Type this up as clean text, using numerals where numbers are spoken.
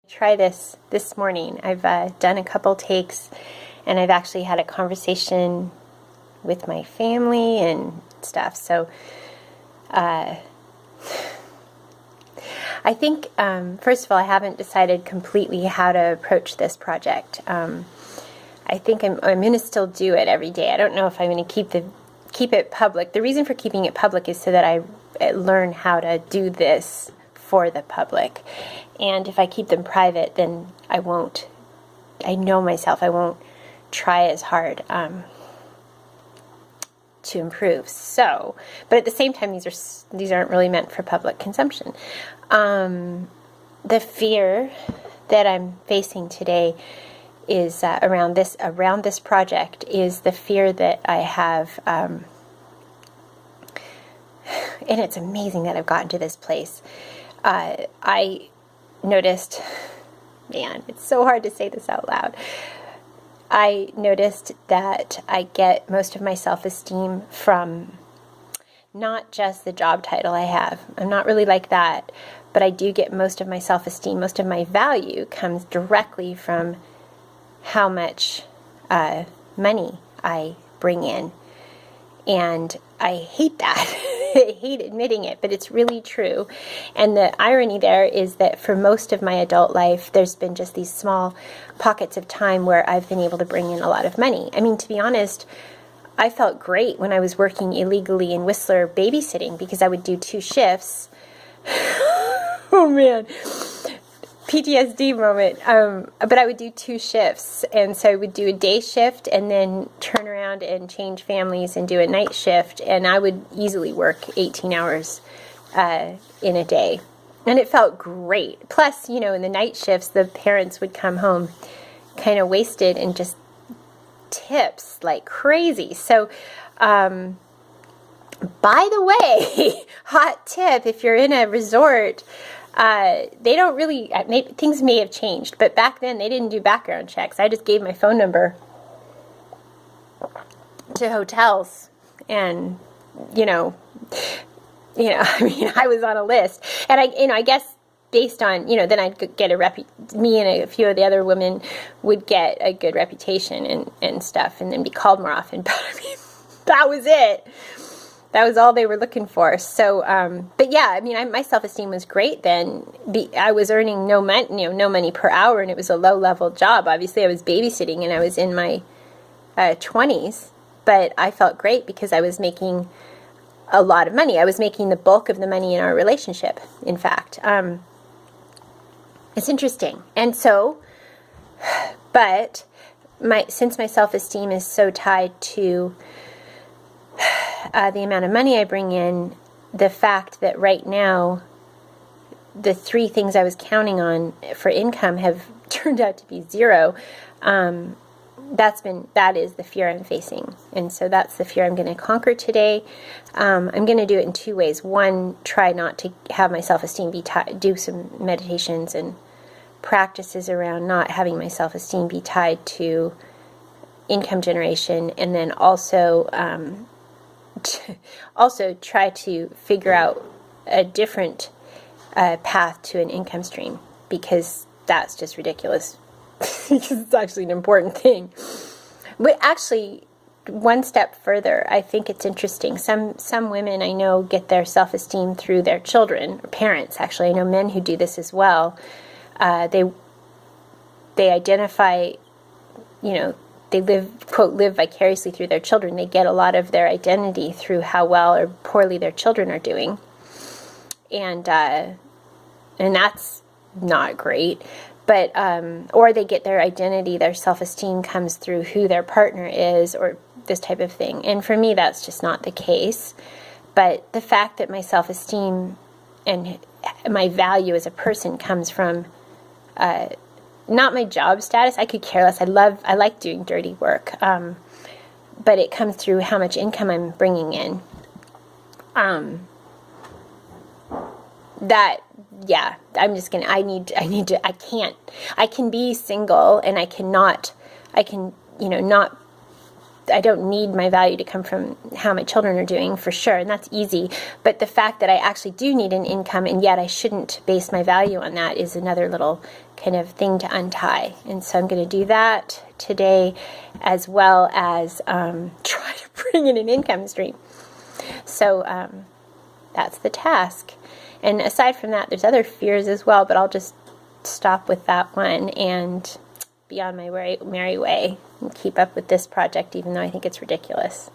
Try this morning. I've done a couple takes, and I've actually had a conversation with my family and stuff. So I think, first of all, I haven't decided completely how to approach this project. I think I'm going to still do it every day. I don't know if I'm going to keep it public. The reason for keeping it public is so that I learn how to do this for the public. And if I keep them private, then I know myself, I won't try as hard to improve. So, but at the same time, these aren't really meant for public consumption. The fear that I'm facing today is around this project is the fear that I have, and it's amazing that I've gotten to this place. I noticed, man, it's so hard to say this out loud. I noticed that I get most of my self-esteem from not just the job title I have. I'm not really like that, but I do get most of my self-esteem, most of my value comes directly from how much money I bring in. And I hate that. I hate admitting it, but it's really true. And the irony there is that for most of my adult life, there's been just these small pockets of time where I've been able to bring in a lot of money. I mean, to be honest, I felt great when I was working illegally in Whistler babysitting because I would do 2 shifts. Oh man, PTSD moment. But I would do 2 shifts, and so I would do a day shift and then turn around and change families and do a night shift, and I would easily work 18 hours in a day, and it felt great. Plus, in the night shifts, the parents would come home kind of wasted and just tips like crazy. So, by the way, hot tip, if you're in a resort, they don't really, things may have changed, but back then they didn't do background checks. I just gave my phone number to hotels, and, I was on a list, and I guess based on, then I'd get me and a few of the other women would get a good reputation and stuff, and then be called more often, but I mean, that was it. That was all they were looking for. So, but yeah, my self-esteem was great then. I was earning no money per hour, and it was a low-level job. Obviously, I was babysitting, and I was in my 20s, but I felt great because I was making a lot of money. I was making the bulk of the money in our relationship, in fact. It's interesting. And so, but since my self-esteem is so tied to the amount of money I bring in, the fact that right now the 3 things I was counting on for income have turned out to be 0, that is the fear I'm facing. And so that's the fear I'm going to conquer today. I'm going to do it in 2 ways. One, try not to have my self-esteem be do some meditations and practices around not having my self-esteem be tied to income generation, and then also try to figure out a different path to an income stream, because that's just ridiculous. Because it's actually an important thing. But actually, one step further, I think it's interesting. Some women I know get their self-esteem through their children, or parents actually. I know men who do this as well. They identify, they live vicariously through their children. They get a lot of their identity through how well or poorly their children are doing. And that's not great. But, or they get their identity, their self-esteem comes through who their partner is, or this type of thing. And for me, that's just not the case. But the fact that my self-esteem and my value as a person comes from, not my job status. I could care less. I like doing dirty work. But it comes through how much income I'm bringing in. I can be single, and I don't need my value to come from how my children are doing, for sure, and that's easy. But the fact that I actually do need an income, and yet I shouldn't base my value on that, is another little kind of thing to untie. And so I'm going to do that today, as well as try to bring in an income stream. So that's the task. And aside from that, there's other fears as well, but I'll just stop with that one and be on my merry way and keep up with this project, even though I think it's ridiculous.